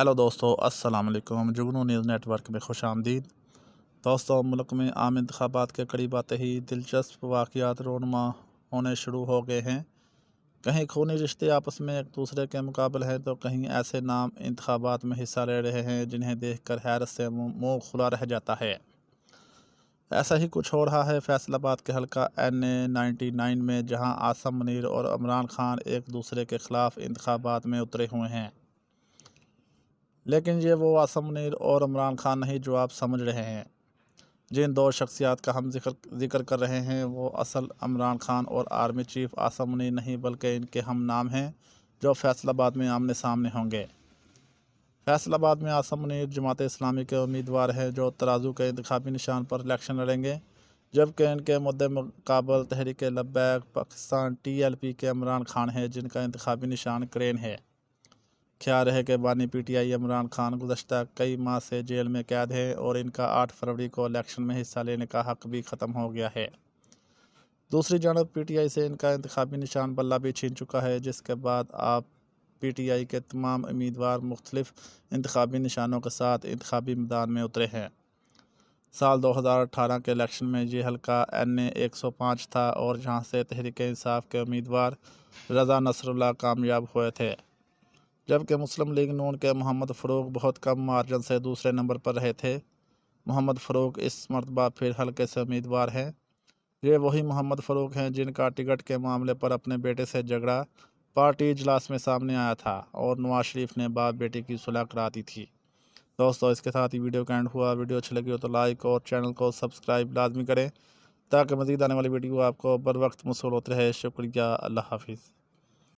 Hello दोस्तों, अस्सलाम वालेकुम। जुगनू न्यूज़ नेटवर्क में खुश आमदीद। दोस्तों, मुल्क में आम इंतखाबात के करीब आते ही दिलचस्प वाक़यात रोनुमा होने शुरू हो गए हैं। कहीं खूनी रिश्ते आपस में एक दूसरे के मुकाबले हैं, तो कहीं ऐसे नाम इंतखाबात में हिस्सा ले रहे हैं जिन्हें देखकर हैरत से मुँह खुला रह जाता है। ऐसा ही कुछ हो रहा है फैसलाबाद के हल्का NA-99 में, जहां आसम मुनीर और इमरान खान एक दूसरे के खिलाफ इंतखाबात में उतरे हुए हैं। लेकिन ये वो आसम मुनीर और इमरान खान नहीं जो आप समझ रहे हैं। जिन दो शख्सियात का हम जिक्र कर रहे हैं, वो असल इमरान खान और आर्मी चीफ आसम मुनीर नहीं, बल्कि इनके हम नाम हैं जो फैसलाबाद में आमने सामने होंगे। फैसलाबाद में आसम मुनीर जमात इस्लामी के उम्मीदवार हैं जो तराजू के इंतखाबी निशान पर इलेक्शन लड़ेंगे, जबकि इनके मुद्दे मुकाबल तहरीक लब्बैक पाकिस्तान TLP के इमरान खान हैं, जिनका इंतखाबी निशान क्रेन है। ख्याल है कि बानी PTI इमरान खान गुज़श्ता कई माह से जेल में कैद है और इनका 8 फरवरी को इलेक्शन में हिस्सा लेने का हक भी ख़त्म हो गया है। दूसरी जानब PTI से इनका इंतखाबी निशान बल्ला भी छीन चुका है, जिसके बाद आप PTI के तमाम उम्मीदवार मुख्तलिफ इंतखाबी निशानों के साथ इंतखाबी मैदान में उतरे हैं। साल 2018 के इलेक्शन में ये हल्का NA-105 था और जहाँ से तहरीक इंसाफ के उम्मीदवार रज़ा नसरुल्लाह कामयाब हुए थे, जबकि मुस्लिम लीग नून के मोहम्मद फ़ारूक बहुत कम मार्जिन से दूसरे नंबर पर रहे थे। मोहम्मद फ़ारूक इस मरतबा फिर हल्के से उम्मीदवार हैं। ये वही मोहम्मद फ़ारूक हैं जिनका टिकट के मामले पर अपने बेटे से झगड़ा पार्टी इजलास में सामने आया था और नवाज शरीफ ने बाप बेटे की सुलह करा दी थी। दोस्तों, इसके साथ ही वीडियो का एंड हुआ। वीडियो अच्छी लगी हो तो लाइक और चैनल को सब्सक्राइब लाजमी करें, ताकि मज़ीद आने वाली वीडियो आपको बर वक्त मौसूल होते रहे। शुक्रिया। अल्लाह हाफिज़।